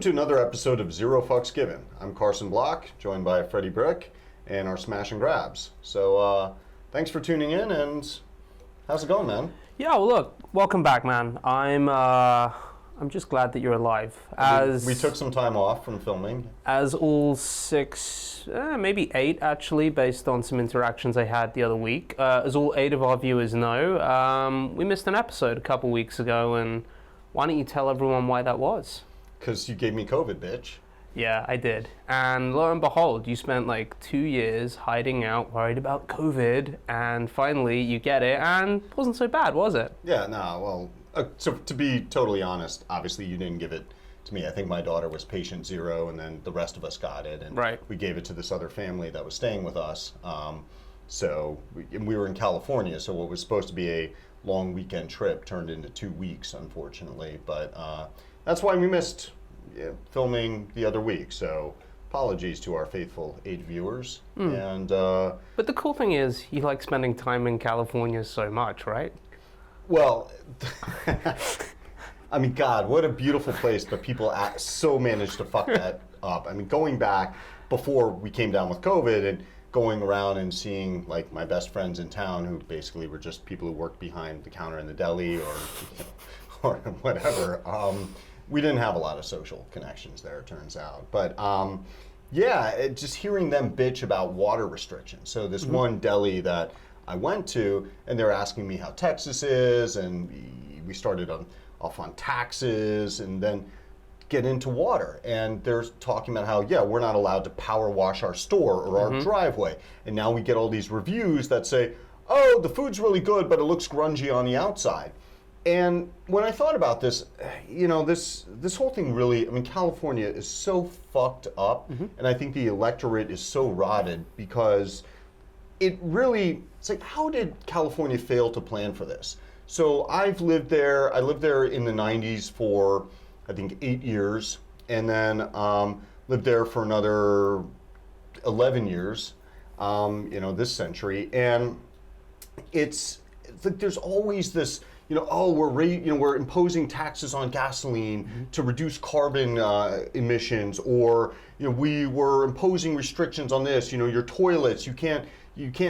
to another episode of Zero Fucks Given. I'm Carson Block, joined by Freddy Brick and our Smash and Grabs. So thanks for tuning in, and how's it going, man? Yeah, well, look, welcome back, man. I'm just glad that you're alive. We took some time off from filming. As all six, maybe eight actually, based on some interactions I had the other week. As all 8 of our viewers know, we missed an episode a couple weeks ago, and why don't you tell everyone why that was? Because you gave me COVID, bitch. Yeah, I did. And lo and behold, you spent like 2 years hiding out, worried about COVID, and finally you get it, and it wasn't so bad, was it? Yeah, no, well, so to be totally honest, obviously you didn't give it to me. I think my daughter was patient 0, and then the rest of us got it, and right. We gave it to this other family that was staying with us. So we were in California, so what was supposed to be a long weekend trip turned into 2 weeks, unfortunately. But that's why we missed filming the other week. So apologies to our faithful 8 viewers. And but the cool thing is, you like spending time in California so much, right? Well, I mean, God, what a beautiful place, but people so managed to fuck that up. I mean, going back before we came down with COVID and going around and seeing like my best friends in town who basically were just people who worked behind the counter in the deli or whatever. We didn't have a lot of social connections there, it turns out. But yeah, just hearing them bitch about water restrictions. So this one deli that I went to, and they're asking me how Texas is, and we started off on taxes, and then get into water. And they're talking about how, yeah, we're not allowed to power wash our store or our driveway. And now we get all these reviews that say, oh, the food's really good, but it looks grungy on the outside. And when I thought about this, you know, this whole thing really, I mean, California is so fucked up, and I think the electorate is so rotted because it really, it's like, how did California fail to plan for this? So I've lived there, I lived there in the 90s for, I think, 8 years, and then lived there for another 11 years, you know, this century. And it's like there's always this, you know, oh, we're imposing taxes on gasoline to reduce carbon emissions, or, you know, we were imposing restrictions on this, you know, your toilets, you can't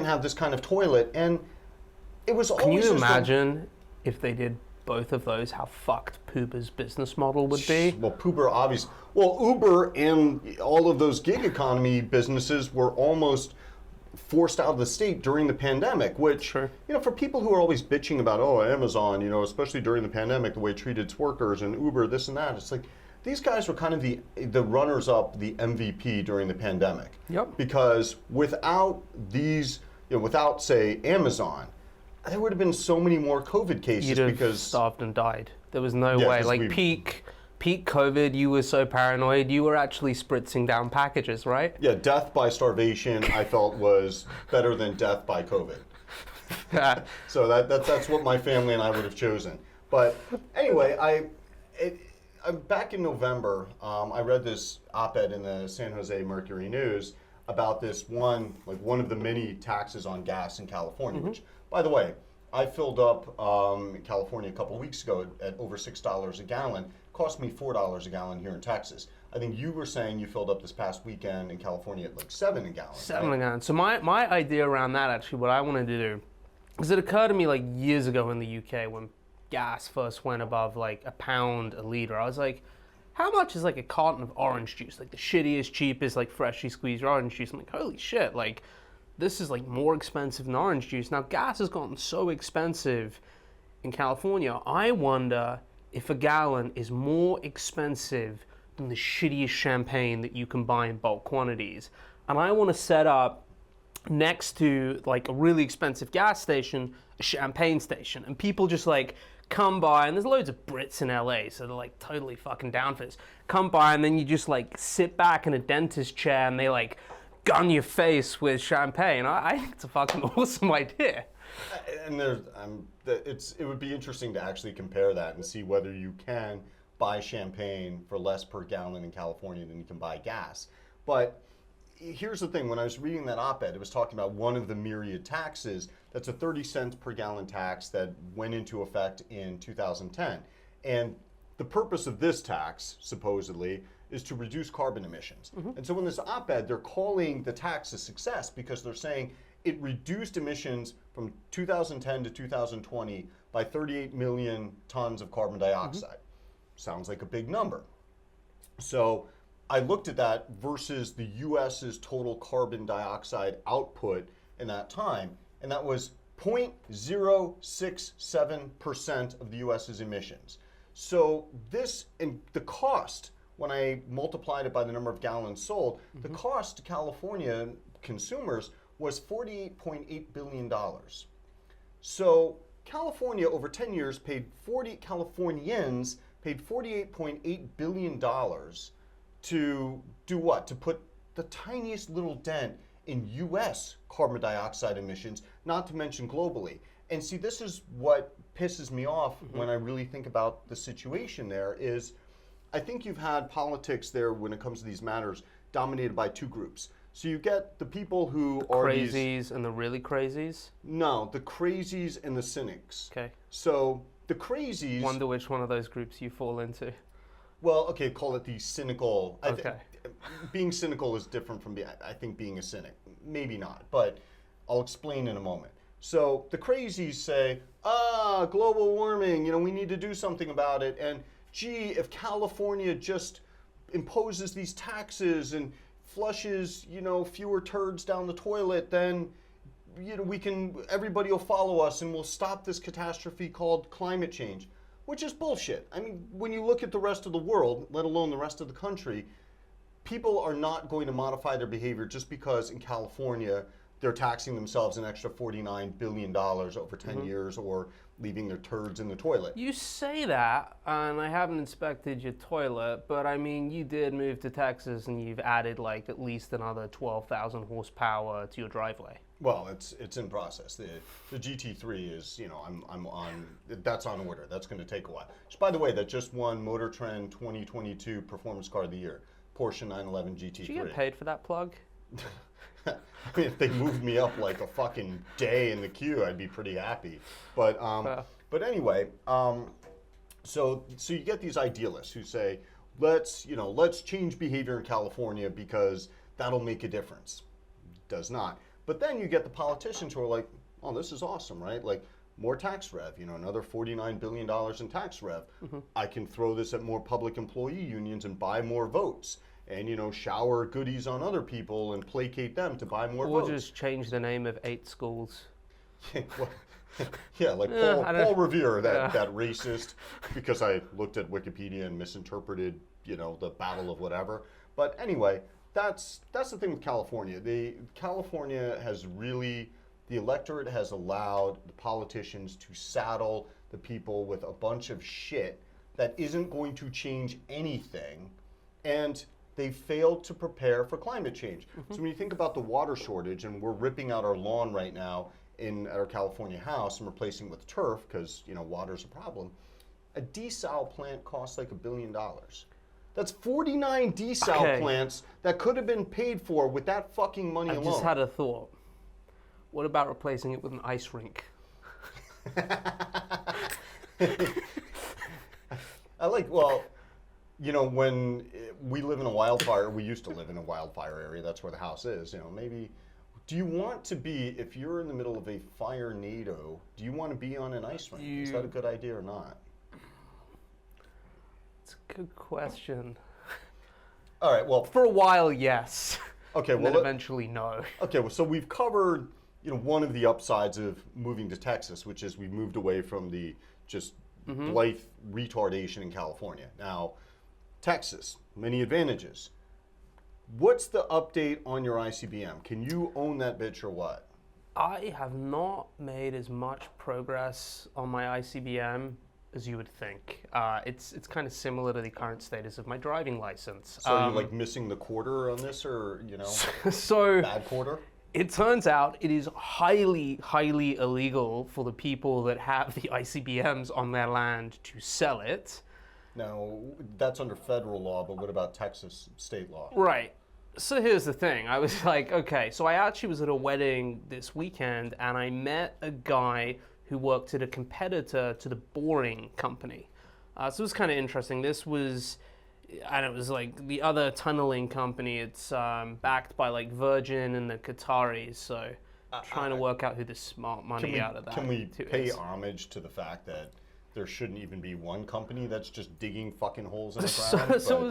have this kind of toilet. And it was always. Can you imagine if they did both of those, how fucked Poober's business model would be? Well, Poober obviously. Well, Uber and all of those gig economy businesses were almost forced out of the state during the pandemic, which, you know, for people who are always bitching about, oh, Amazon, you know, especially during the pandemic, the way it treated its workers, and Uber, this and that, it's like, these guys were kind of the runners-up, the MVP during the pandemic. Yep. Because without these, you know, without, say, Amazon, there would have been so many more COVID cases. You'd have starved and died. There was no way. Like peak COVID, you were so paranoid, you were actually spritzing down packages, right? Yeah, death by starvation, I felt, was better than death by COVID. So that's what my family and I would have chosen. But anyway, back in November, I read this op-ed in the San Jose Mercury News about this one of the many taxes on gas in California, which, by the way, I filled up in California a couple weeks ago at over $6 a gallon. Cost me $4 a gallon here in Texas. I think you were saying you filled up this past weekend in California at like $7 a gallon. $7 a gallon. So my idea around that, actually, what I wanted to do, because it occurred to me like years ago in the UK when gas first went above like £1 a litre. I was like, how much is like a carton of orange juice? Like the shittiest, cheapest, like freshly squeezed orange juice. I'm like, holy shit, like this is like more expensive than orange juice. Now gas has gotten so expensive in California. I wonder if a gallon is more expensive than the shittiest champagne that you can buy in bulk quantities. And I want to set up next to like a really expensive gas station, a champagne station, and people just like come by, and there's loads of Brits in LA, so they're like totally fucking down for this. Come by, and then you just like sit back in a dentist chair, and they like gun your face with champagne. I think it's a fucking awesome idea. And it would be interesting to actually compare that and see whether you can buy champagne for less per gallon in California than you can buy gas. But here's the thing, when I was reading that op-ed, it was talking about one of the myriad taxes that's a 30 cents per gallon tax that went into effect in 2010. And the purpose of this tax, supposedly, is to reduce carbon emissions. And so in this op-ed, they're calling the tax a success because they're saying it reduced emissions from 2010 to 2020 by 38 million tons of carbon dioxide. Sounds like a big number. So I looked at that versus the US's total carbon dioxide output in that time, and that was 0.067% of the US's emissions. So this, and the cost, when I multiplied it by the number of gallons sold, the cost to California consumers was $48.8 billion. So California over 10 years Californians paid $48.8 billion to do what? To put the tiniest little dent in US carbon dioxide emissions, not to mention globally. And see, this is what pisses me off when I really think about the situation there is, I think you've had politics there when it comes to these matters dominated by two groups. So you get the people who are crazies and the really crazies? No, the crazies and the cynics. Okay. So the crazies... Wonder which one of those groups you fall into. Well, okay, call it the cynical. Okay. Being cynical is different from I think being a cynic. Maybe not, but I'll explain in a moment. So the crazies say, global warming, we need to do something about it. And gee, if California just imposes these taxes and flushes, fewer turds down the toilet, then, everybody will follow us and we'll stop this catastrophe called climate change, which is bullshit. I mean, when you look at the rest of the world, let alone the rest of the country, people are not going to modify their behavior just because in California they're taxing themselves an extra $49 billion over 10 years or leaving their turds in the toilet. You say that, and I haven't inspected your toilet, but I mean, you did move to Texas and you've added like at least another 12,000 horsepower to your driveway. Well, it's in process. The GT3 is, I'm on, that's on order. That's going to take a while. Which, by the way, that just won Motor Trend 2022 Performance Car of the Year, Porsche 911 GT3. Did you get paid for that plug? I mean, if they moved me up like a fucking day in the queue, I'd be pretty happy. But anyway, so you get these idealists who say, let's change behavior in California because that'll make a difference. Does not. But then you get the politicians who are like, oh, this is awesome, right? Like more tax rev, another $49 billion in tax rev. I can throw this at more public employee unions and buy more votes. And, shower goodies on other people and placate them to buy more votes. Or just change the name of 8 schools. Yeah, like Paul Revere, that racist, because I looked at Wikipedia and misinterpreted, the battle of whatever. But anyway, that's the thing with California. California has really, the electorate has allowed the politicians to saddle the people with a bunch of shit that isn't going to change anything. And they failed to prepare for climate change. So when you think about the water shortage, and we're ripping out our lawn right now at our California house and replacing it with turf because water's a problem, a desal plant costs like $1 billion. That's 49 desal plants that could have been paid for with that fucking money alone. I just had a thought. What about replacing it with an ice rink? When we live in a wildfire, we used to live in a wildfire area, that's where the house is, maybe, do you want to be, if you're in the middle of a fire-nado, do you want to be on an ice rink? Is that a good idea or not? It's a good question. All right, well. For a while, yes. Okay, well. Then eventually, no. Okay, well, so we've covered, one of the upsides of moving to Texas, which is we moved away from the just blithe retardation in California. Now, Texas, many advantages. What's the update on your ICBM? Can you own that bitch or what? I have not made as much progress on my ICBM as you would think. It's kind of similar to the current status of my driving license. So are you like missing the quarter on this, or so bad quarter? It turns out it is highly, highly illegal for the people that have the ICBMs on their land to sell it. Now, that's under federal law, but what about Texas state law? Right. So here's the thing. I was like, okay, so I actually was at a wedding this weekend, and I met a guy who worked at a competitor to the Boring Company. So it was kind of interesting. This was and it was like the other tunneling company. It's backed by like Virgin and the Qataris. So trying to work out who the smart money out of that. Can we pay homage to the fact that there shouldn't even be one company that's just digging fucking holes in the ground? So it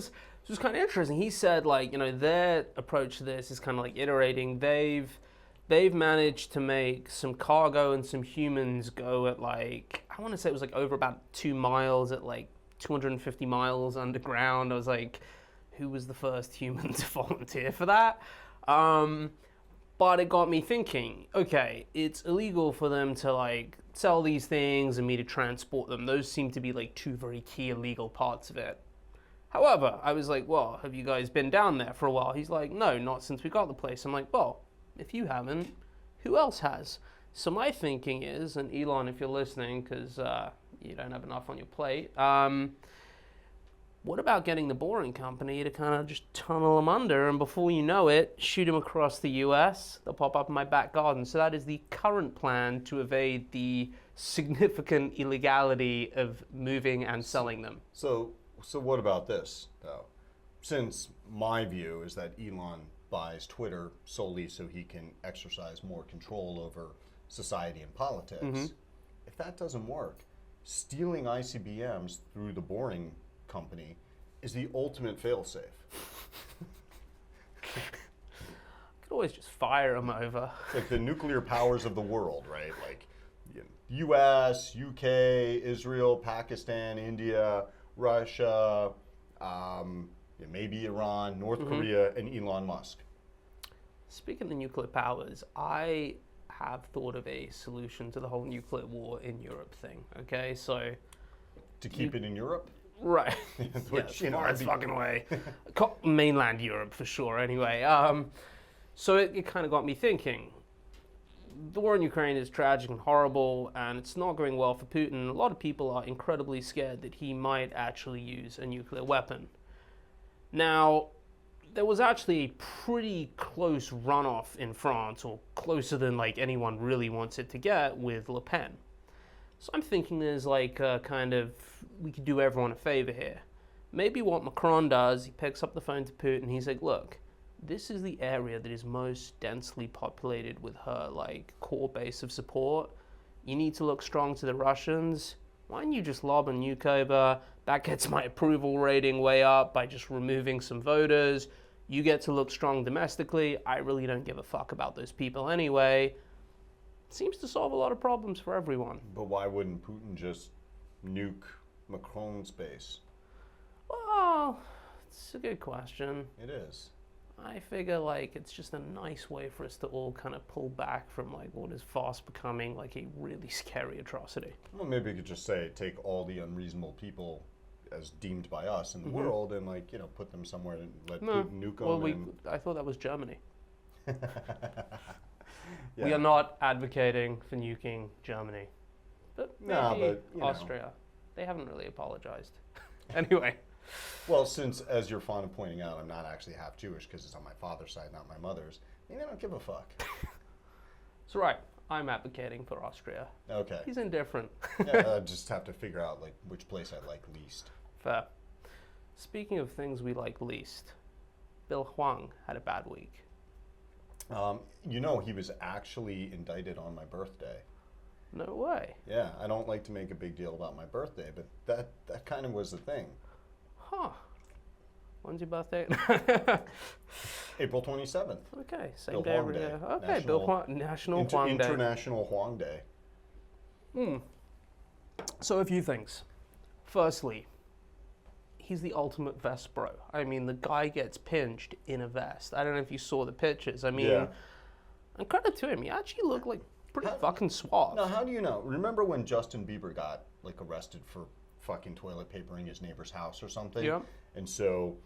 was kind of interesting. He said, like, you know, their approach to this is kind of like iterating. They've managed to make some cargo and some humans go at like, I want to say it was like over about 2 miles at like 250 miles underground. I was like, who was the first human to volunteer for that? But it got me thinking, okay, it's illegal for them to like sell these things and me to transport them. Those seem to be like 2 very key illegal parts of it. However, I was like, well, have you guys been down there for a while? He's like, no, not since we got the place. I'm like, well, if you haven't, who else has? So my thinking is, and Elon, if you're listening, because you don't have enough on your plate, what about getting the Boring Company to kind of just tunnel them under, and before you know it, shoot them across the US? They'll pop up in my back garden. So that is the current plan to evade the significant illegality of moving and selling them. So what about this, though? Since my view is that Elon buys Twitter solely so he can exercise more control over society and politics, if that doesn't work, stealing ICBMs through the Boring Company is the ultimate failsafe. Could always just fire them over. It's like the nuclear powers of the world, right? Like US, UK, Israel, Pakistan, India, Russia, maybe Iran, North Korea, and Elon Musk. Speaking of the nuclear powers, I have thought of a solution to the whole nuclear war in Europe thing. Okay, so To keep it in Europe? right, Which, you know, farthest I'd be- fucking way, mainland Europe for sure. Anyway, so it kind of got me thinking. The war in Ukraine is tragic and horrible, and it's not going well for Putin. A lot of people are incredibly scared that he might actually use a nuclear weapon. Now, there was actually a pretty close runoff in France, or closer than like anyone really wants it to get, with Le Pen. So I'm thinking there's like a kind of, we could do everyone a favor here. Maybe what Macron does, he picks up the phone to Putin, he's like, look, this is the area that is most densely populated with her like core base of support. You need to look strong to the Russians. Why don't you just lob a nuke over? That gets my approval rating way up by just removing some voters. You get to look strong domestically. I really don't give a fuck about those people anyway. Seems to solve a lot of problems for everyone. But why wouldn't Putin just nuke Macron's base? Well, it's a good question. It is. I figure like it's just a nice way for us to all kind of pull back from like what is fast becoming like a really scary atrocity. Well, maybe you could just say, take all the unreasonable people as deemed by us in the world and, like, you know, put them somewhere and let Putin nuke them. Well, I thought that was Germany. Yeah. We are not advocating for nuking Germany. But maybe but, you know. Austria. They haven't really apologized. Anyway. Well, since, as you're fond of pointing out, I'm not actually half Jewish because it's on my father's side, not my mother's, maybe I don't give a fuck. So right, I'm advocating for Austria. Okay. He's indifferent. Yeah, I just have to figure out, like, which place I like least. Fair. Speaking of things we like least, Bill Hwang had a bad week. You know, he was actually indicted on my birthday. No way. Yeah, I don't like to make a big deal about my birthday, but that kind of was the thing. Huh. When's your birthday? April 27th. Okay, same Bill day Hwang every Day. year. Okay, National- Bill Hwang, National Hwang Day. International Hwang Day. So a few things. Firstly, he's the ultimate vest bro. I mean, the guy gets pinched in a vest. I don't know if you saw the pictures. I mean, Yeah. and credit to him, he actually looked like pretty fucking suave. Now, how do you know? Remember when Justin Bieber got, like, arrested for fucking toilet papering his neighbor's house or something? Yeah. And so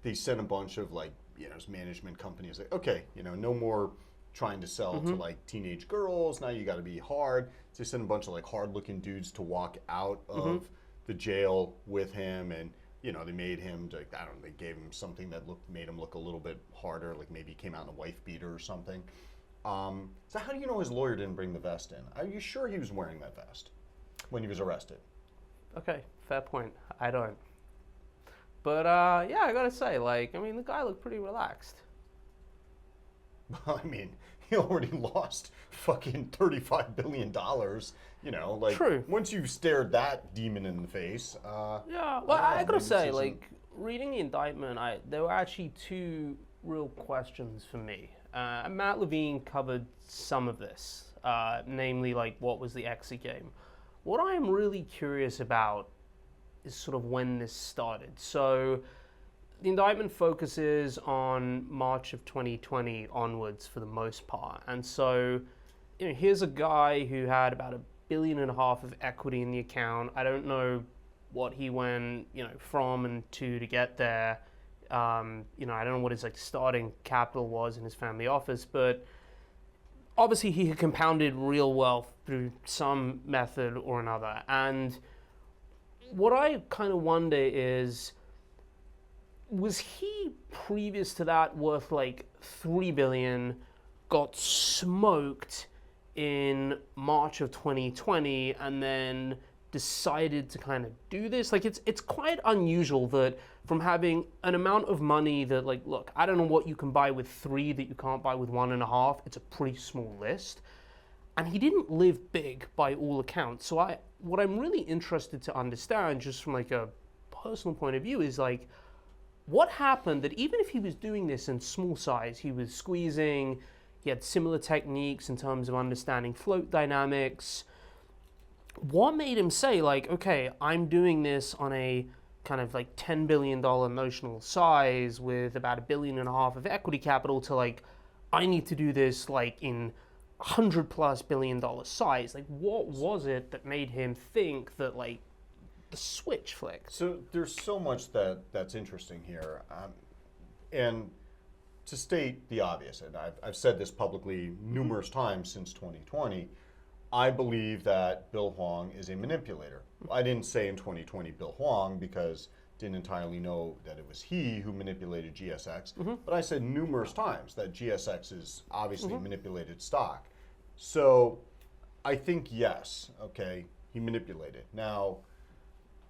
they sent a bunch of, like, you know, his management companies, like, okay, you know, no more trying to sell to, like, teenage girls. Now you got to be hard. So they sent a bunch of, like, hard-looking dudes to walk out of the jail with him, and, you know, they made him, like, I don't know, they gave him something that made him look a little bit harder, like maybe he came out in a wife beater or something. So how do you know his lawyer didn't bring the vest in? Are you sure he was wearing that vest when he was arrested? Okay, fair point. I don't. But yeah, I gotta say, like, I mean, the guy looked pretty relaxed. I mean, he already lost fucking $35 billion. You know, like, True. once you've stared that demon in the face. Yeah, well, I gotta say, like, reading the indictment, there were actually two real questions for me. And Matt Levine covered some of this, namely, like, what was the exit game? What I'm really curious about is sort of when this started. So, the indictment focuses on March of 2020 onwards for the most part. And so, you know, here's a guy who had about $1.5 billion of equity in the account. I don't know what he went, you know, from and to get there. You know, I don't know what his like starting capital was in his family office, but obviously he had compounded real wealth through some method or another. And what I kind of wonder is, was he previous to that worth like $3 billion, got smoked in March of 2020, and then decided to kind of do this? Like, it's quite unusual that from having an amount of money that, like, look, I don't know what you can buy with 3 that you can't buy with 1.5. It's a pretty small list. And he didn't live big by all accounts. So what I'm really interested to understand, just from like a personal point of view, is like, what happened that even if he was doing this in small size, he was squeezing, he had similar techniques in terms of understanding float dynamics, what made him say, like, okay, I'm doing this on a kind of like $10 billion notional size with about $1.5 billion of equity capital to like, I need to do this like in $100+ billion size? Like, what was it that made him think that like the switch flicked? So there's so much that's interesting here. And to state the obvious, and I've said this publicly numerous times since 2020, I believe that Bill Huang is a manipulator. I didn't say in 2020 Bill Huang because didn't entirely know that it was he who manipulated GSX, but I said numerous times that GSX is obviously manipulated stock. So I think yes, okay, he manipulated. Now,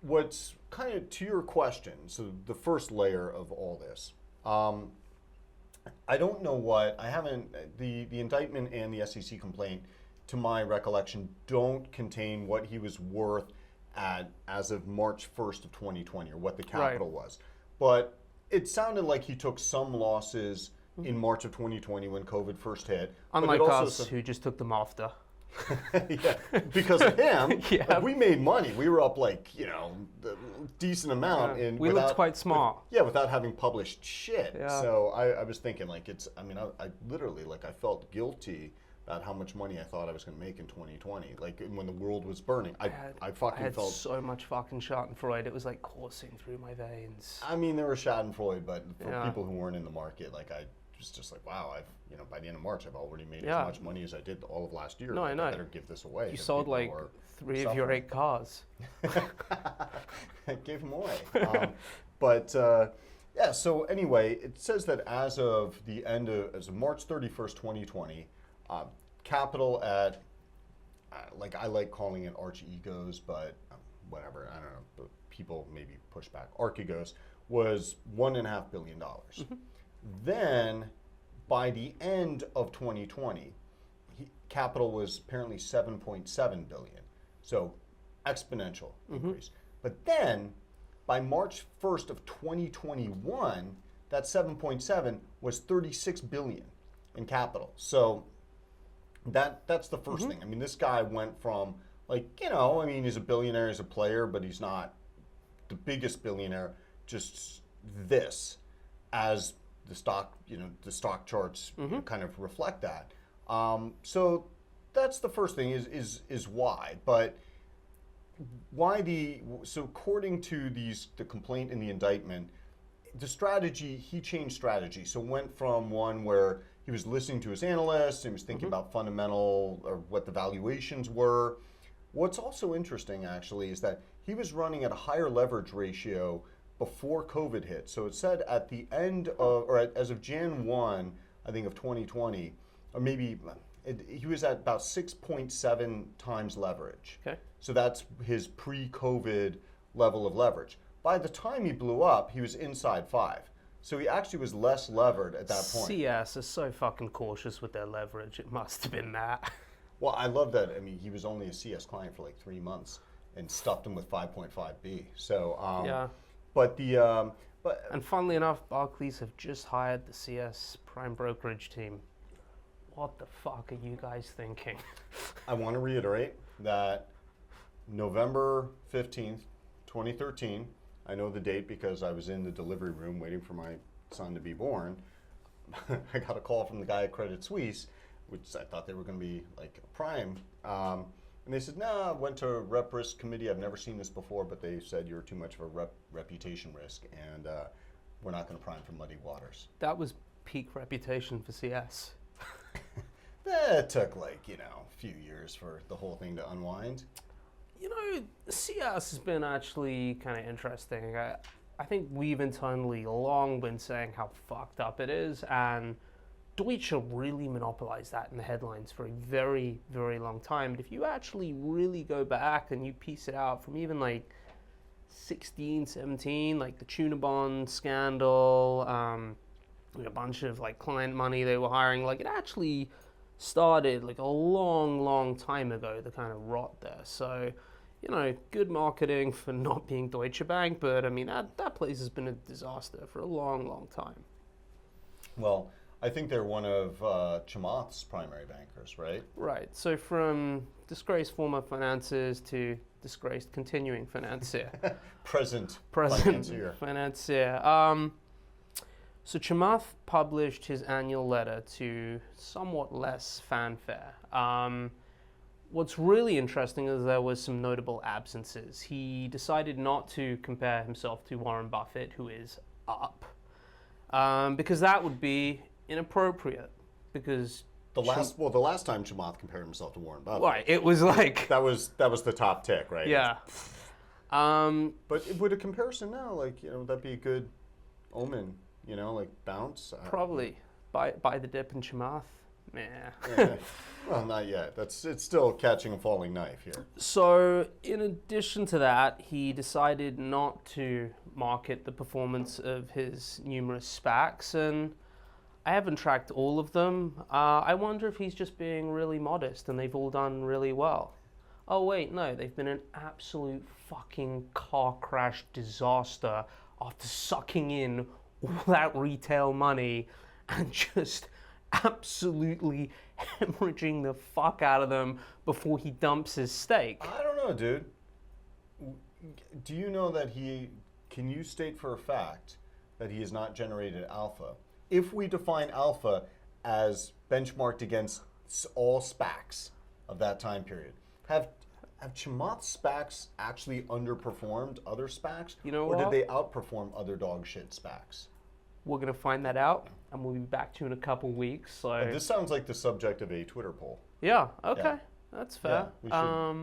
what's kind of to your question, so the first layer of all this, I don't know what, I haven't, the indictment and the SEC complaint, to my recollection, don't contain what he was worth as of March 1st of 2020, or what the capital was. But it sounded like he took some losses in March of 2020 when COVID first hit. Unlike us, who just took them after. Yeah, because of him, like, we made money. We were up like, you know, a decent amount. And we looked quite smart. Without having published shit. So I was thinking, like, I literally, like, I felt guilty about how much money I thought I was going to make in 2020. Like, when the world was burning. I had so much fucking Schadenfreude. It was like coursing through my veins. I mean, there was Schadenfreude, but for people who weren't in the market, like, I was just like, wow, by the end of March, I've already made as much money as I did all of last year. No, I know. I better give this away. You sold like 3 of your 8 cars. I gave them away. Yeah, so anyway, it says that as of March 31st, 2020, capital at, like, I like calling it arch egos, but whatever, I don't know, but people maybe push back. Arch egos was $1.5 billion. Then, by the end of 2020, capital was apparently $7.7 billion. So, exponential increase. But then, by March 1st of 2021, that 7.7 was 36 billion in capital. So, that's the first thing. I mean, this guy went from, like, you know, I mean, he's a billionaire, he's a player, but he's not the biggest billionaire. Just this, as the stock, the stock charts kind of reflect that. So that's the first thing is why. But why so according to the complaint in the indictment, the strategy, he changed strategy. So went from one where he was listening to his analysts, he was thinking about fundamental, or what the valuations were. What's also interesting, actually, is that he was running at a higher leverage ratio before COVID hit. So it said at the end of, or as of Jan 1, I think, of 2020, or maybe, he was at about 6.7 times leverage. Okay. So that's his pre-COVID level of leverage. By the time he blew up, he was inside 5. So he actually was less levered at that point. CS is so fucking cautious with their leverage. It must have been that. Well, I love that. I mean, he was only a CS client for like 3 months and stuffed him with 5.5B. So, Yeah. but the, And funnily enough, Barclays have just hired the CS prime brokerage team. What the fuck are you guys thinking? I want to reiterate that November 15th, 2013, I know the date because I was in the delivery room waiting for my son to be born. I got a call from the guy at Credit Suisse, which I thought they were going to be like a prime. And they said, nah, I went to a rep risk committee. I've never seen this before, but they said you're too much of a reputation risk, and we're not going to prime for muddy waters. That was peak reputation for CS. That took like, a few years for the whole thing to unwind. CS has been actually kind of interesting. I think we've internally long been saying how fucked up it is, and Deutsche really monopolized that in the headlines for a very, very long time. But if you actually really go back and you piece it out from even like 16, 17, like the tuna bond scandal, a bunch of like client money they were hiring, like it actually started like a long, long time ago, the kind of rot there. So, good marketing for not being Deutsche Bank, but I mean, that place has been a disaster for a long, long time. Well, I think they're one of Chamaths' primary bankers, right? Right. So from disgraced former financiers to disgraced continuing financier. Present financier. So Chamath published his annual letter to somewhat less fanfare. What's really interesting is there was some notable absences. He decided not to compare himself to Warren Buffett, who is up, because that would be inappropriate. Because the last time Chamath compared himself to Warren Buffett, right, it was like that was the top tick, right? Yeah. But would a comparison now, would that be a good omen? Like bounce? Probably. Buy the dip in Chamath. Yeah. Well, not yet. It's still catching a falling knife here. So, in addition to that, he decided not to market the performance of his numerous SPACs, and I haven't tracked all of them. I wonder if he's just being really modest and they've all done really well. Oh wait, no, they've been an absolute fucking car crash disaster after sucking in all that retail money and just absolutely hemorrhaging the fuck out of them before he dumps his stake. I don't know, dude. Do you know that can you state for a fact that he has not generated alpha? If we define alpha as benchmarked against all SPACs of that time period, have Chamath's SPACs actually underperformed other SPACs? Or did they outperform other dog shit SPACs? We're going to find that out, and we'll be back to you in a couple weeks. So this sounds like the subject of a Twitter poll. Yeah, okay. That's fair. Yeah,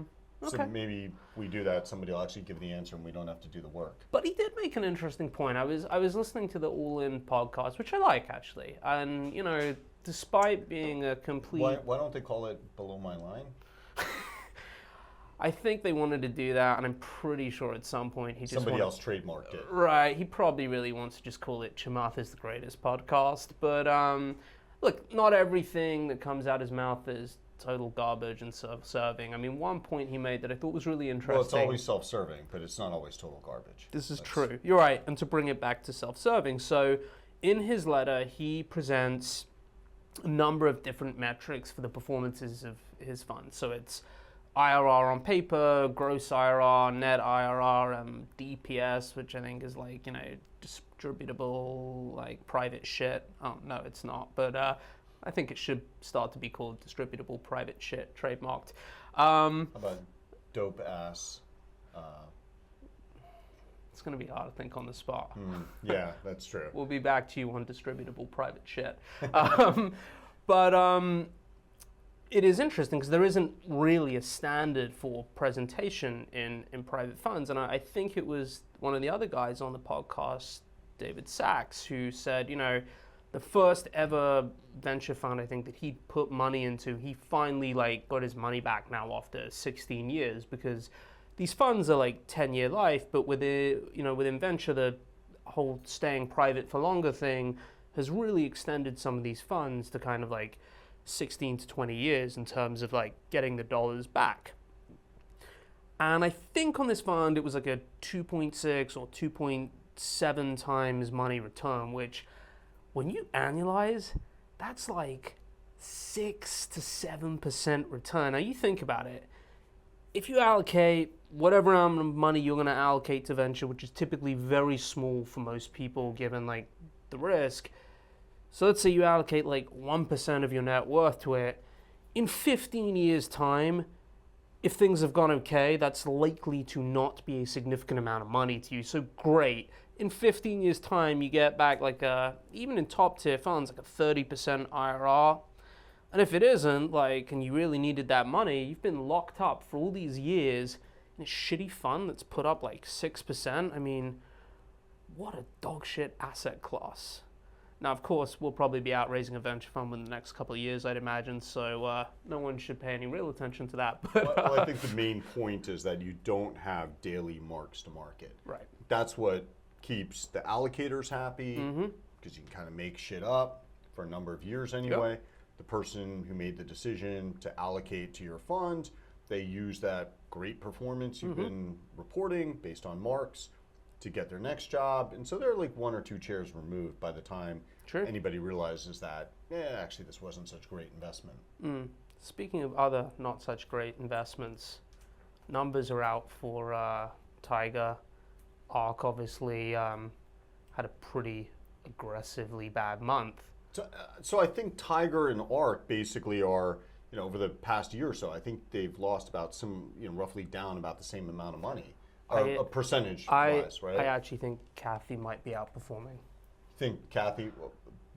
okay. So maybe we do that, somebody will actually give the answer and we don't have to do the work. But he did make an interesting point. I was listening to the All In podcast, which I like actually. And, despite being a complete... Why don't they call it Below My Line? I think they wanted to do that, and I'm pretty sure at some point he just somebody else trademarked it. Right, he probably really wants to just call it Chamath is the greatest podcast. But look, not everything that comes out his mouth is total garbage and self-serving. I mean, one point he made that I thought was really interesting. Well, it's always self-serving, but it's not always total garbage. This is true. You're right. And to bring it back to self-serving, so in his letter, he presents a number of different metrics for the performances of his fund. So it's IRR on paper, gross IRR, net IRR, DPS, which I think is like, distributable, like private shit. Oh, no, it's not. But I think it should start to be called distributable private shit, trademarked. How about dope ass? It's going to be hard to think on the spot. Yeah, that's true. We'll be back to you on distributable private shit. It is interesting because there isn't really a standard for presentation in private funds. And I think it was one of the other guys on the podcast, David Sachs, who said, the first ever venture fund I think that he put money into, he finally got his money back now after 16 years because these funds are like 10-year life, but within venture, the whole staying private for longer thing has really extended some of these funds to kind of like 16 to 20 years in terms of like getting the dollars back. And I think on this fund, it was like a 2.6 or 2.7 times money return, which when you annualize, that's like 6 to 7% return. Now you think about it. If you allocate whatever amount of money you're going to allocate to venture, which is typically very small for most people given like the risk. So let's say you allocate like 1% of your net worth to it. In 15 years time, if things have gone okay, that's likely to not be a significant amount of money to you. So great. In 15 years time, you get back like even in top tier funds, like a 30% IRR. And if it isn't, like, and you really needed that money, you've been locked up for all these years in a shitty fund that's put up like 6%. I mean, what a dog shit asset class. Now, of course, we'll probably be out raising a venture fund in the next couple of years, I'd imagine, so no one should pay any real attention to that. But, well, I think the main point is that you don't have daily marks to market. Right. That's what keeps the allocators happy, because you can kind of make shit up for a number of years anyway. Yep. The person who made the decision to allocate to your fund, they use that great performance you've been reporting based on marks to get their next job. And so they're like 1 or 2 chairs removed by the time anybody realizes that, actually this wasn't such a great investment. Speaking of other not such great investments, numbers are out for Tiger. ARK obviously had a pretty aggressively bad month. So I think Tiger and ARK basically are, over the past year or so, I think they've lost about roughly down about the same amount of money. A percentage-wise, right? I actually think Kathy might be outperforming. Think Kathy?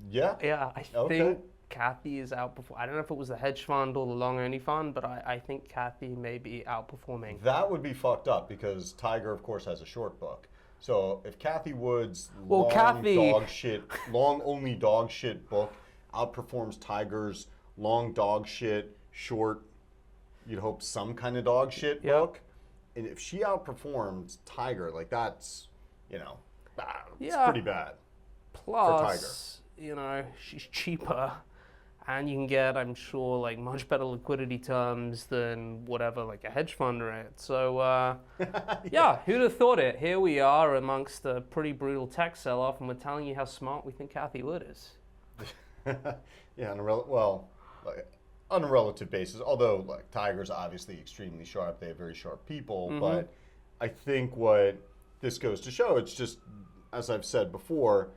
Yeah? Yeah, I think Kathy is outperforming. I don't know if it was the hedge fund or the long-only fund, but I think Kathy may be outperforming. That would be fucked up because Tiger, of course, has a short book. So if Kathy Wood's long only dog shit book outperforms Tiger's long dog shit, short, you'd hope some kind of dog shit book. And if she outperforms Tiger, like that's, it's pretty bad. Plus, she's cheaper and you can get, I'm sure, like much better liquidity terms than whatever, like a hedge fund rate. So, who'd have thought it? Here we are amongst a pretty brutal tech sell-off and we're telling you how smart we think Kathy Wood is. On a relative basis, although like Tiger's obviously extremely sharp, they have very sharp people, but I think what this goes to show, it's just, as I've said before,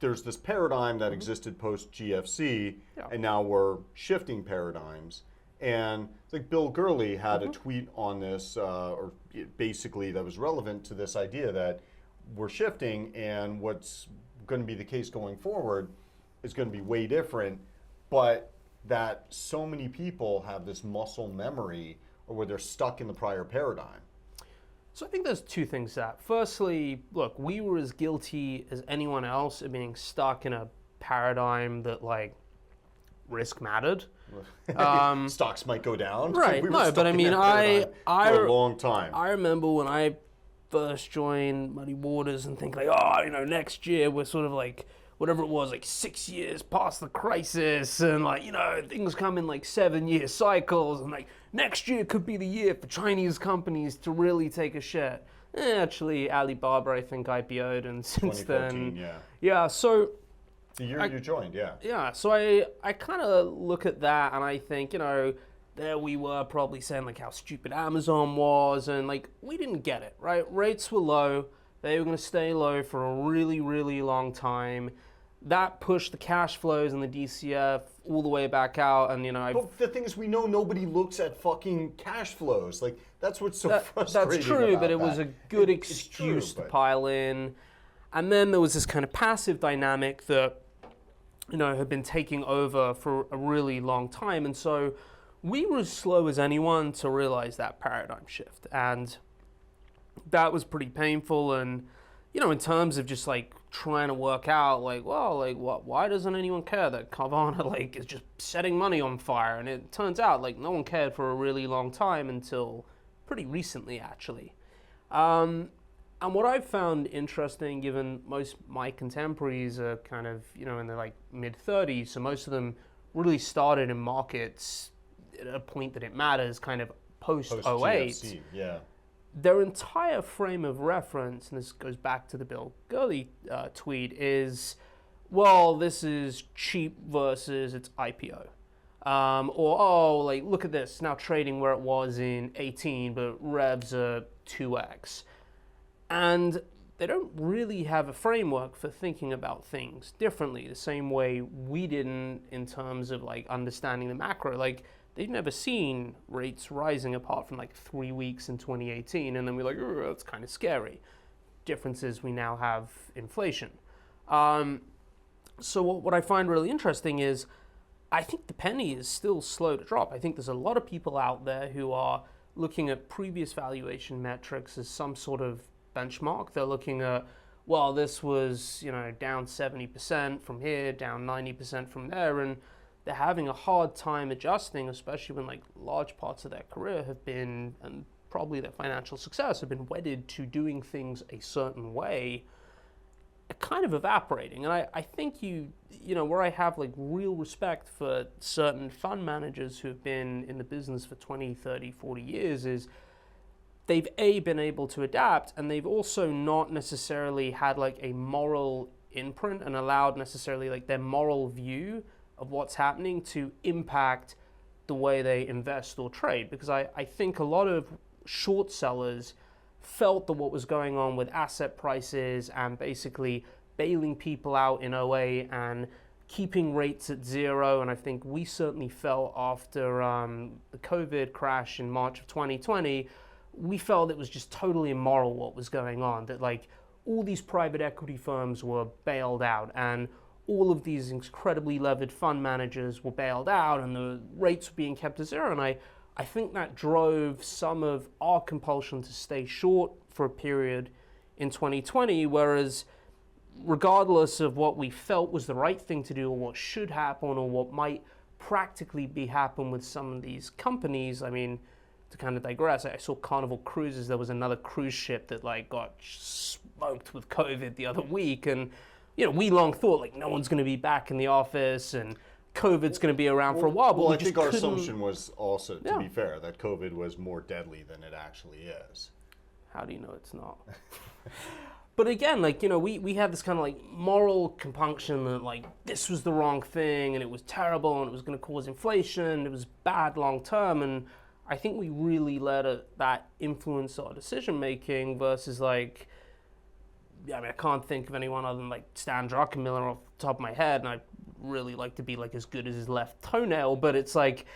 there's this paradigm that existed post GFC, and now we're shifting paradigms. And like Bill Gurley had a tweet on this, or basically that was relevant to this idea that we're shifting, and what's going to be the case going forward is going to be way different, but that so many people have this muscle memory or where they're stuck in the prior paradigm. So I think there's two things to that. Firstly, look, we were as guilty as anyone else of being stuck in a paradigm that like risk mattered. Stocks might go down. Right, we no, but I mean, for a long time. I remember when I first joined Muddy Waters and think like, next year we're sort of like, whatever it was, like 6 years past the crisis, and like, things come in like 7-year cycles, and like next year could be the year for Chinese companies to really take a shit. Actually, Alibaba, I think, IPO'd, and since then, so the year you joined, so I kind of look at that and I think, there we were probably saying like how stupid Amazon was, and like we didn't get it, right? Rates were low. They were going to stay low for a really, really long time. That pushed the cash flows and the DCF all the way back out. And, But the thing is, we know nobody looks at fucking cash flows. Like, that's what's so frustrating. That's true, but it was a good excuse to pile in. And then there was this kind of passive dynamic that, had been taking over for a really long time. And so we were as slow as anyone to realize that paradigm shift. And that was pretty painful, and in terms of just like trying to work out like, well, like why doesn't anyone care that Carvana like is just setting money on fire? And it turns out like no one cared for a really long time until pretty recently, actually. And what I've found interesting, given most my contemporaries are kind of, in their like mid-30s, so most of them really started in markets at a point that it matters, kind of post-08. GFC, yeah. Their entire frame of reference, and this goes back to the Bill Gurley tweet, is, well, this is cheap versus its IPO. Look at this, now trading where it was in 18, but revs are 2x. And they don't really have a framework for thinking about things differently, the same way we didn't in terms of like understanding the macro. Like, they've never seen rates rising apart from like 3 weeks in 2018, and then we're like, oh, that's kind of scary. Difference is we now have inflation. So what I find really interesting is I think the penny is still slow to drop. I think there's a lot of people out there who are looking at previous valuation metrics as some sort of benchmark. They're looking at, well, this was, down 70% from here, down 90% from there, and they're having a hard time adjusting, especially when like large parts of their career have been, and probably their financial success, have been wedded to doing things a certain way, kind of evaporating. And I think where I have like real respect for certain fund managers who have been in the business for 20, 30, 40 years is they've been able to adapt, and they've also not necessarily had like a moral imprint and allowed necessarily like their moral view of what's happening to impact the way they invest or trade. Because I think a lot of short sellers felt that what was going on with asset prices and basically bailing people out in OA and keeping rates at zero, and I think we certainly felt after the COVID crash in March of 2020, we felt it was just totally immoral what was going on, that like all these private equity firms were bailed out and all of these incredibly levered fund managers were bailed out and the rates were being kept to zero. And I think that drove some of our compulsion to stay short for a period in 2020, whereas regardless of what we felt was the right thing to do or what should happen or what might practically be happen with some of these companies, I mean, to kind of digress, I saw Carnival Cruises, there was another cruise ship that like got smoked with COVID the other week, and we long thought like no one's going to be back in the office and COVID's going to be around for a while. But I think our assumption was also, to be fair, that COVID was more deadly than it actually is. How do you know it's not? But again, like, we had this kind of like moral compunction that like this was the wrong thing and it was terrible and it was going to cause inflation, it was bad long term, and I think we really let that influence our decision making versus like, I can't think of anyone other than like Stan Druckenmiller off the top of my head, and I'd really like to be like as good as his left toenail, but it's like,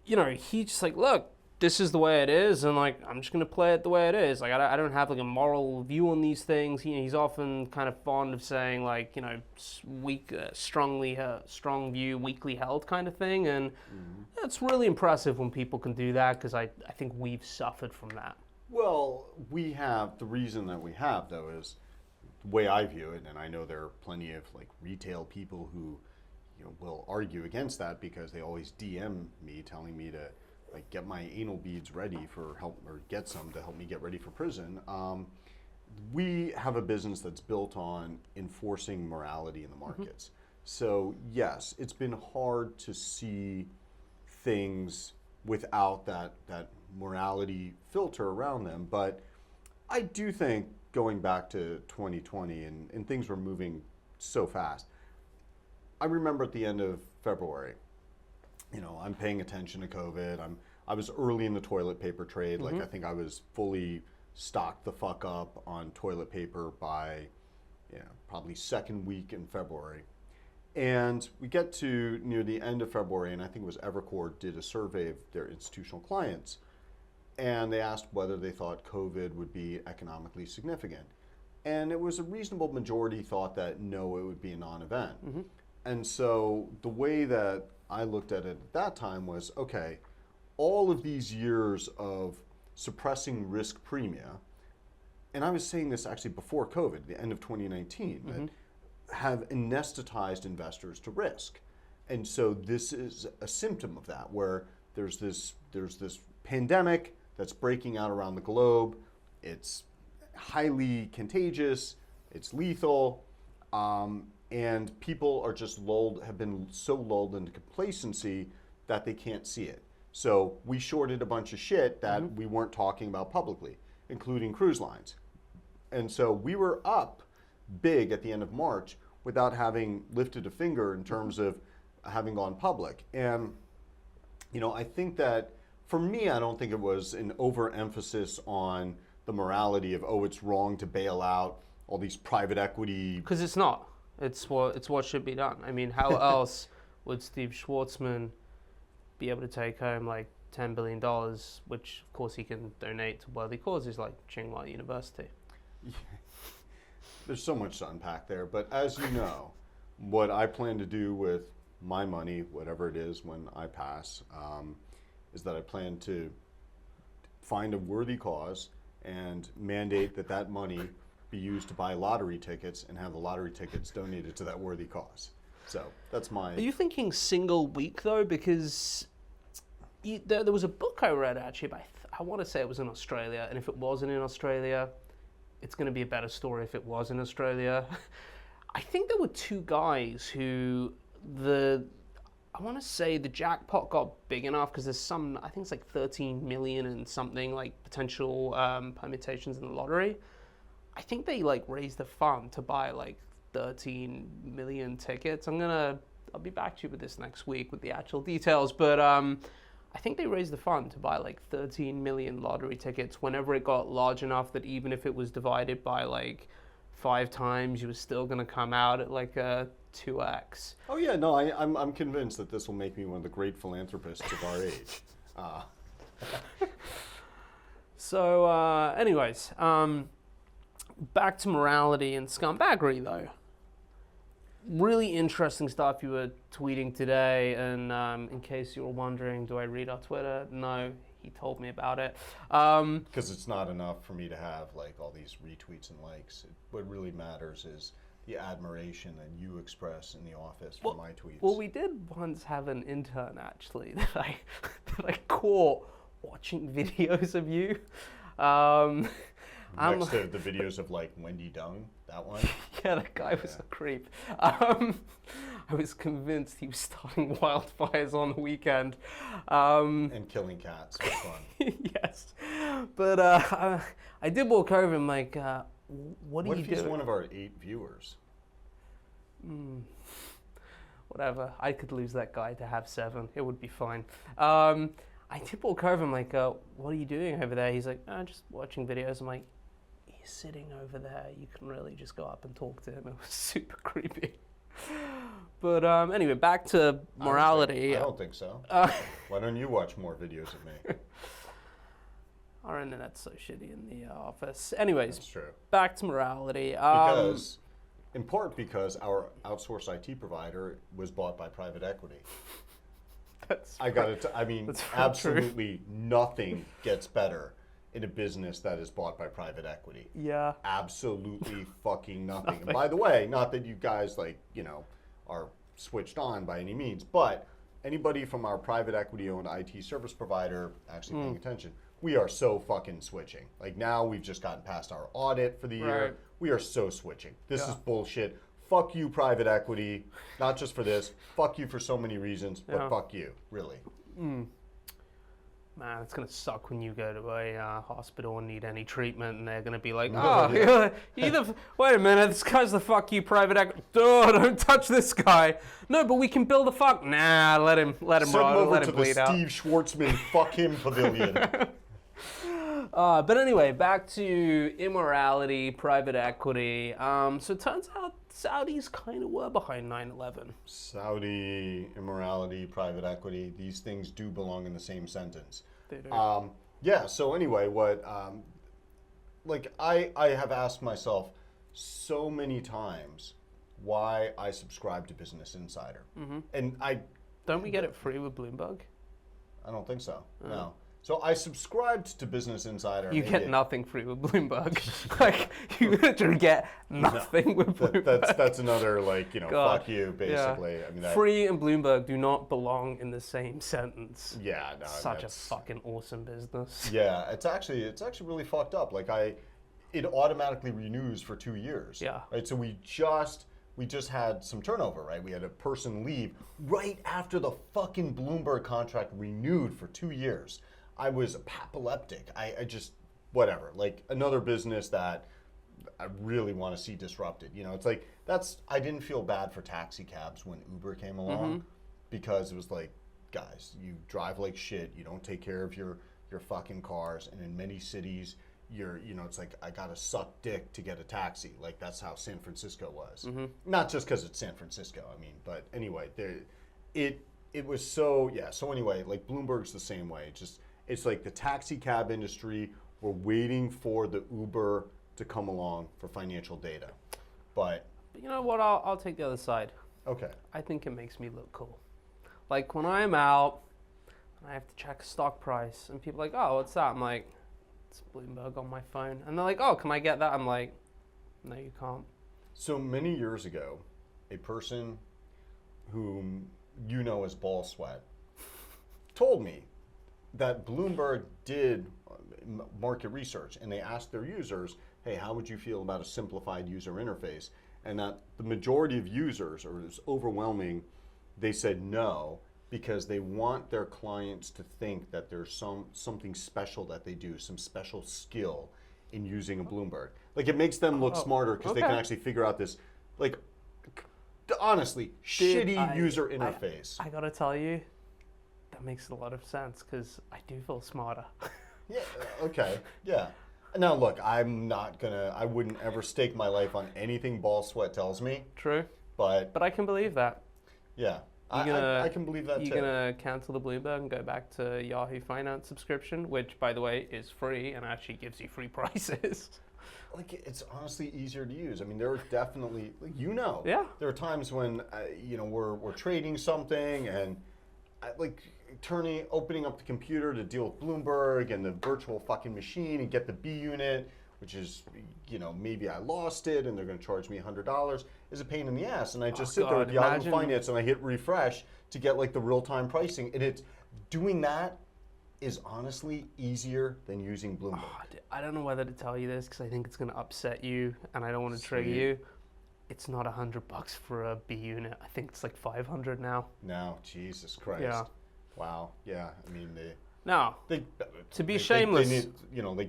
he's just like, look, this is the way it is, and like I'm just gonna play it the way it is. Like I don't have like a moral view on these things. He's often kind of fond of saying like, weak, strong view, weakly held kind of thing, and it's really impressive when people can do that, because I think we've suffered from that. Well, the reason that we have though is the way I view it, and I know there are plenty of like retail people who will argue against that because they always DM me telling me to like get my anal beads ready for help, or get some to help me get ready for prison. We have a business that's built on enforcing morality in the markets. So yes, it's been hard to see things without that morality filter around them. But I do think going back to 2020 and things were moving so fast. I remember at the end of February, I'm paying attention to COVID. I was early in the toilet paper trade. Like I think I was fully stocked the fuck up on toilet paper by, probably second week in February. And we get to near the end of February, and I think it was Evercore did a survey of their institutional clients, and they asked whether they thought COVID would be economically significant. And it was a reasonable majority thought that no, it would be a non-event. And so the way that I looked at it at that time was, okay, all of these years of suppressing risk premia, and I was saying this actually before COVID, the end of 2019, that have anesthetized investors to risk. And so this is a symptom of that, where there's this pandemic, that's breaking out around the globe. It's highly contagious. It's lethal. And people are just have been so lulled into complacency that they can't see it. So we shorted a bunch of shit that we weren't talking about publicly, including cruise lines. And so we were up big at the end of March without having lifted a finger in terms of having gone public. And, you know, I think that for me, I don't think it was an overemphasis on the morality of, oh, it's wrong to bail out all these private equity. Because it's not. It's what should be done. I mean, how else would Steve Schwartzman be able to take home like $10 billion, which of course he can donate to worthy causes like Tsinghua University? Yeah. There's so much to unpack there, but as you know, what I plan to do with my money, whatever it is when I pass, is that I plan to find a worthy cause and mandate that that money be used to buy lottery tickets and have the lottery tickets donated to that worthy cause. So that's my... Are you thinking single week though? Because there was a book I read actually, but I want to say it was in Australia, and if it wasn't in Australia, it's going to be a better story if it was in Australia. I think there were two guys who I want to say the jackpot got big enough because there's some, I think it's like 13 million and something like potential permutations in the lottery. I think they like raised the fund to buy like 13 million tickets. I'll be back to you with this next week with the actual details, but I think they raised the fund to buy like 13 million lottery tickets whenever it got large enough that even if it was divided by like 5 times, you were still going to come out at like a 2x. Oh yeah, no, I'm convinced that this will make me one of the great philanthropists of our age. So anyways, back to morality and scumbaggery though. Really interesting stuff you were tweeting today, and in case you were wondering, do I read our Twitter? No, he told me about it. Because it's not enough for me to have like all these retweets and likes. What really matters is the admiration that you express in the office for my tweets. Well, we did once have an intern actually that I caught watching videos of you. Next to the videos of like Wendy Dung, that one. Yeah, that guy was a creep. I was convinced he was starting wildfires on the weekend. And killing cats for fun. Yes. But I did walk over and like, what are you doing? What if he's one of our 8 viewers? Whatever. I could lose that guy to have 7. It would be fine. I did walk over and like, what are you doing over there? He's like, just watching videos. I'm like, he's sitting over there. You can really just go up and talk to him. It was super creepy. But anyway, back to morality. I don't think so. Why don't you watch more videos of me? Our internet's so shitty in the office. Anyways, that's true. Back to morality. In part because our outsourced IT provider was bought by private equity. I mean, absolutely nothing gets better in a business that is bought by private equity. Yeah. Absolutely fucking nothing. And by the way, not that you guys are switched on by any means, but anybody from our private equity owned IT service provider actually paying attention, we are so fucking switching. Like now we've just gotten past our audit for the year. Right. We are so switching. This is bullshit. Fuck you, private equity. Not just for this. Fuck you for so many reasons, but fuck you, really. Man, it's gonna suck when you go to a hospital and need any treatment, and they're gonna be like, wait a minute, this guy's the fuck you private equity. Oh, don't touch this guy. No, but we can build a fuck. Nah, let him rot. Let him bleed out. Steve Schwartzman, fuck him pavilion. But anyway, back to immorality, private equity. So it turns out Saudis kind of were behind 9/11. Saudi, immorality, private equity, these things do belong in the same sentence. They do. Yeah, so anyway, what, I have asked myself so many times why I subscribe to Business Insider. And Don't we get it free with Bloomberg? I don't think so, no. So I subscribed to Business Insider. You get nothing free with Bloomberg. Like, you literally get nothing with Bloomberg. That's another, like, you know, God. fuck you, basically. Yeah. I mean, Free and Bloomberg do not belong in the same sentence. Yeah, no. Such a fucking awesome business. Yeah, it's actually really fucked up. Like, it automatically renews for 2 years. Yeah. Right. So we just had some turnover, right? We had a person leave right after the fucking Bloomberg contract renewed for 2 years. I was apoplectic. I just, whatever. Like, another business that I really want to see disrupted. You know, it's like, I didn't feel bad for taxi cabs when Uber came along, because it was like, guys, you drive like shit. You don't take care of your fucking cars. And in many cities, it's like, I gotta suck dick to get a taxi. Like, that's how San Francisco was. Not just because it's San Francisco, I mean, but anyway, it was so, yeah. So anyway, like, Bloomberg's the same way. It's like the taxi cab industry, we're waiting for the Uber to come along for financial data. But you know what? I'll take the other side. okay. I think it makes me look cool. Like, when I'm out and I have to check a stock price and people are like, oh, what's that? I'm like, it's Bloomberg on my phone. And they're like, oh, can I get that? I'm like, no, you can't. So many years ago, a person whom you know as Ball Sweat told me that Bloomberg did market research, and they asked their users, hey, how would you feel about a simplified user interface? And that the majority of users, or it was overwhelming, they said no, because they want their clients to think that there's something special that they do, some special skill in using a Bloomberg. Like, it makes them look smarter because they can actually figure out this, like, honestly, shitty user interface. I gotta tell you, that makes a lot of sense, because I do feel smarter. Yeah, okay, yeah. Now look, I wouldn't ever stake my life on anything Ball Sweat tells me. True. But I can believe that. Yeah, I can believe that too. You're going to cancel the Bloomberg and go back to Yahoo Finance subscription, which, by the way, is free and actually gives you free prices. Like, it's honestly easier to use. I mean, there are definitely, like, yeah. There are times when, we're trading something and, opening up the computer to deal with Bloomberg and the virtual fucking machine and get the B unit, which is, maybe I lost it and they're going to charge me $100, is a pain in the ass. And I just sit there with Yahoo Finance and I hit refresh to get, like, the real-time pricing. And it's doing that is honestly easier than using Bloomberg. I don't know whether to tell you this because I think it's going to upset you and I don't want to trigger you. It's not $100 for a B unit. I think it's like 500 now. No, Jesus Christ. Yeah. Wow. Yeah. I mean, to be shameless. They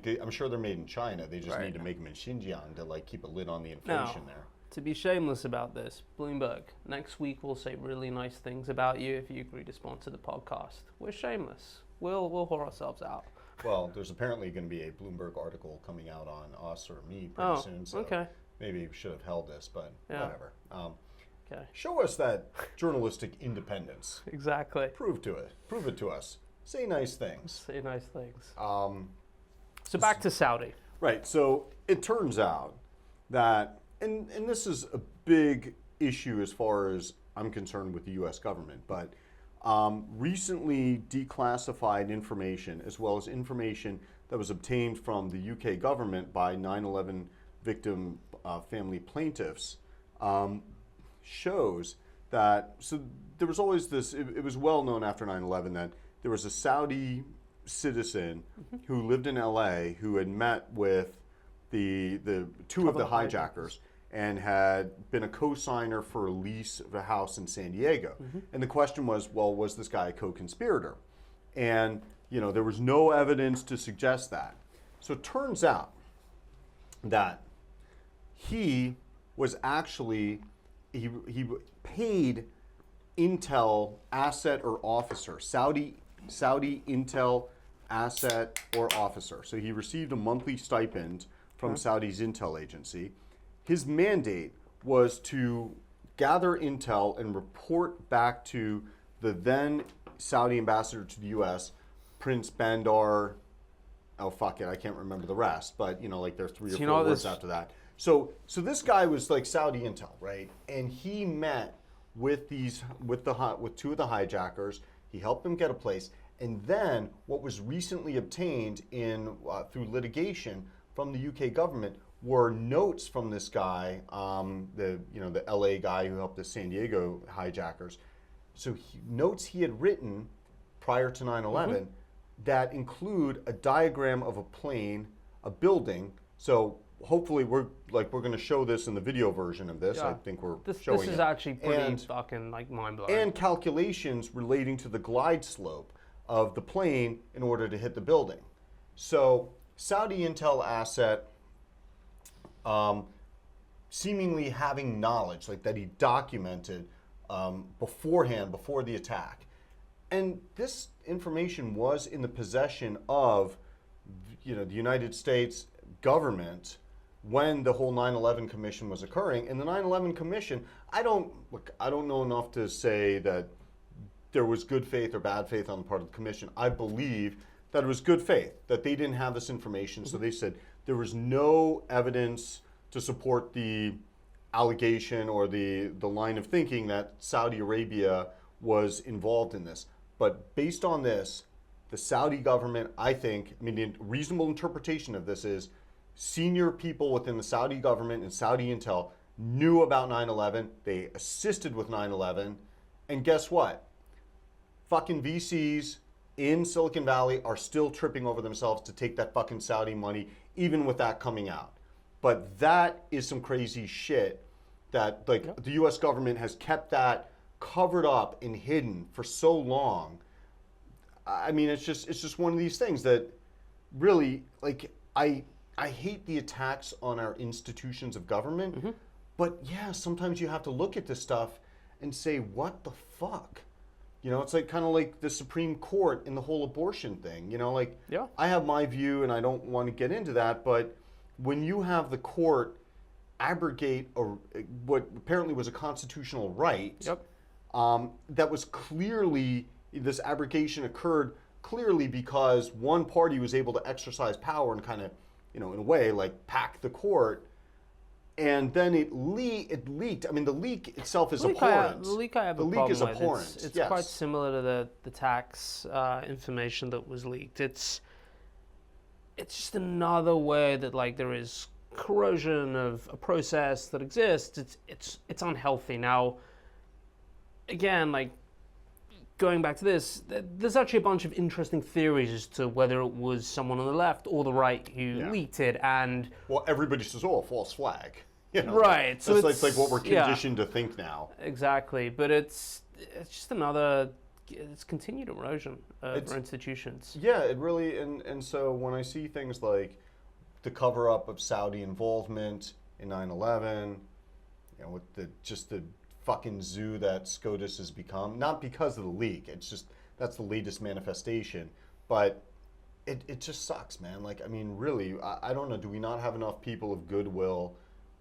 need, I'm sure they're made in China. They just need to make them in Xinjiang to, like, keep a lid on the inflation there. To be shameless about this, Bloomberg, next week we'll say really nice things about you if you agree to sponsor the podcast. We're shameless. We'll whore ourselves out. Well, there's apparently going to be a Bloomberg article coming out on us or me pretty soon. So okay. Maybe we should have held this, but whatever. Okay. Show us that journalistic independence. Exactly. Prove it to us. Say nice things. Say nice things. So back to Saudi. Right. So it turns out that, and this is a big issue as far as I'm concerned with the U.S. government, but recently declassified information, as well as information that was obtained from the UK government by 9/11 victim family plaintiffs, shows that, so there was always this, it was well known after 9/11 that there was a Saudi citizen who lived in LA who had met with the two of the hijackers and had been a co-signer for a lease of a house in San Diego. And the question was, well, was this guy a co-conspirator? And, there was no evidence to suggest that. So it turns out that he was actually, he paid Intel asset or officer, Saudi Intel asset or officer. So he received a monthly stipend from Saudi's Intel agency. His mandate was to gather intel and report back to the then Saudi ambassador to the U.S., Prince Bandar. Oh, fuck it, I can't remember the rest, but there's 3 or 4 words after that. So this guy was like Saudi intel, right? And he met with 2 of the hijackers. He helped them get a place, And then what was recently obtained in through litigation from the UK government were notes from this guy, the LA guy who helped the San Diego hijackers. So notes he had written prior to 9/11 that include a diagram of a plane, a building. So hopefully we're going to show this in the video version of this. Yeah. I think we're This showing is it. actually pretty fucking like mind-blowing. And calculations relating to the glide slope of the plane in order to hit the building. So Saudi intel asset seemingly having knowledge, like that he documented beforehand, before the attack. And this information was in the possession of the United States government when the whole 9/11 commission was occurring. And the 9/11 commission, I don't know enough to say that there was good faith or bad faith on the part of the commission. I believe that it was good faith, that they didn't have this information. So they said there was no evidence to support the allegation or the line of thinking that Saudi Arabia was involved in this. But based on this, the Saudi government, I think, a reasonable interpretation of this is senior people within the Saudi government and Saudi intel knew about 9/11. They assisted with 9/11. And guess what? Fucking VCs in Silicon Valley are still tripping over themselves to take that fucking Saudi money, even with that coming out. But that is some crazy shit that the US government has kept that covered up and hidden for so long. I mean, it's just one of these things that really, I hate the attacks on our institutions of government, but yeah, sometimes you have to look at this stuff and say, what the fuck? It's kind of like the Supreme Court in the whole abortion thing. I have my view and I don't want to get into that, but when you have the court abrogate what apparently was a constitutional right, that was clearly, this abrogation occurred clearly because one party was able to exercise power and kind of, in a way, pack the court. And then it leaked. I mean, the leak itself is abhorrent. The leak I have the a leak problem is with. abhorrent. It's yes. quite similar to the tax information that was leaked. It's just another way that there is corrosion of a process that exists. It's unhealthy. Now, again, going back to this, there's actually a bunch of interesting theories as to whether it was someone on the left or the right who leaked it. And well, everybody says, "Oh, a false flag." Right. So it's like what we're conditioned to think now. Exactly, but it's just another. It's continued erosion of our institutions. Yeah, it really, and so when I see things like the cover-up of Saudi involvement in 9/11, with the fucking zoo that SCOTUS has become, not because of the leak, it's just, that's the latest manifestation, but it just sucks, man. Really, I don't know, do we not have enough people of goodwill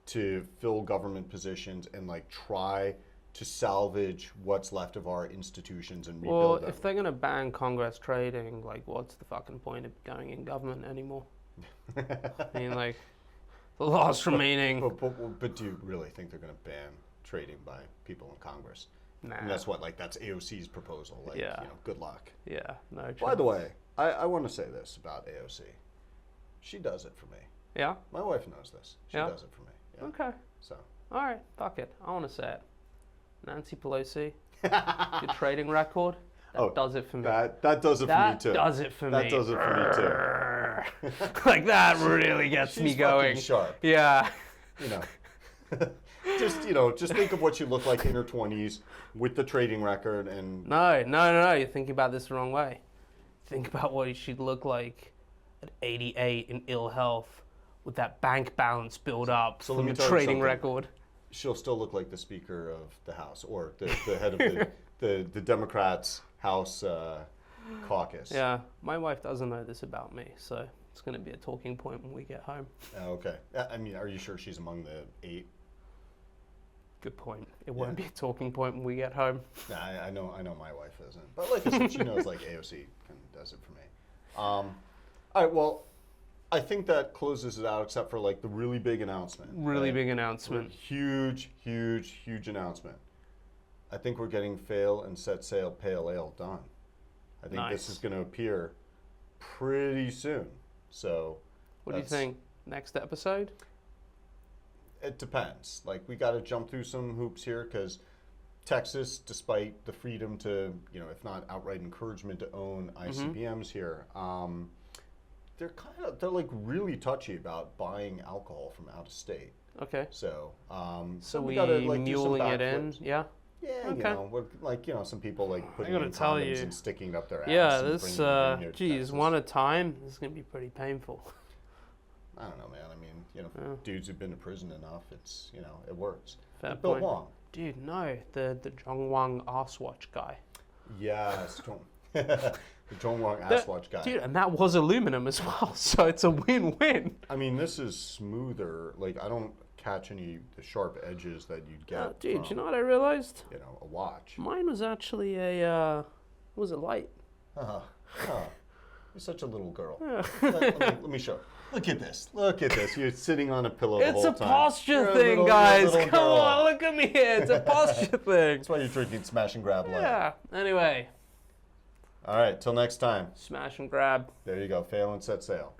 to fill government positions and try to salvage what's left of our institutions and rebuild them? Well, if they're going to ban Congress trading, what's the fucking point of going in government anymore? I mean, the last remaining... But do you really think they're going to ban trading by people in Congress? Nah. And that's that's AOC's proposal. Good luck. Yeah, no chance. By the way, I want to say this about AOC. She does it for me. Yeah? My wife knows this. She does it for me. Yeah. Okay. So. All right, fuck it. I want to say it. Nancy Pelosi, your trading record, that does it for me. That does it for me too. That does it for me. That does it for me too. That really gets me going. She's fucking sharp. Yeah. Just think of what she looked like in her 20s with the trading record and... No. You're thinking about this the wrong way. Think about what she'd look like at 88 in ill health with that bank balance build up from the trading record. She'll still look like the Speaker of the House or the head of the Democrats' House caucus. Yeah, my wife doesn't know this about me, so it's going to be a talking point when we get home. Okay. Are you sure she's among the 8? Good point. It won't be a talking point when we get home. Nah, I know my wife isn't. But like I said, she knows AOC kind of does it for me. All right, well, I think that closes it out except for the really big announcement. Big announcement. Huge announcement. I think we're getting fail and set sail pale ale done. I think this is going to appear pretty soon. So, what do you think? Next episode? It depends. Like, we got to jump through some hoops here because Texas, despite the freedom to, you know, if not outright encouragement to own ICBMs here, they're like really touchy about buying alcohol from out of state. Okay. So, so we gotta, like, muling it in, yeah. Yeah, okay. you know, we're, like, you know, some people like putting in condoms and sticking it up their ass. Yeah, and this, geez, one at a time. This is gonna be pretty painful. I don't know, man. I mean, you know, dudes who've been to prison enough, it's, you know, it works. Fair Bill point. Huang. Dude, no, the Hwang ass watch guy. Yes, the Hwang ass watch guy. Dude, and that was aluminum as well, so it's a win-win. I mean, this is smoother. Like, I don't catch any the sharp edges that you'd get. Dude, from, you know what I realized? You know, a watch. Mine was actually a, was it light? You're such a little girl. Let me show. Look at this. Look at this. You're sitting on a pillow the whole time. It's a posture thing, guys. Come on, look at me here. It's a posture thing. That's why you're drinking smash and grab light. Yeah. Anyway. All right. Till next time. Smash and grab. There you go. Fail and set sail.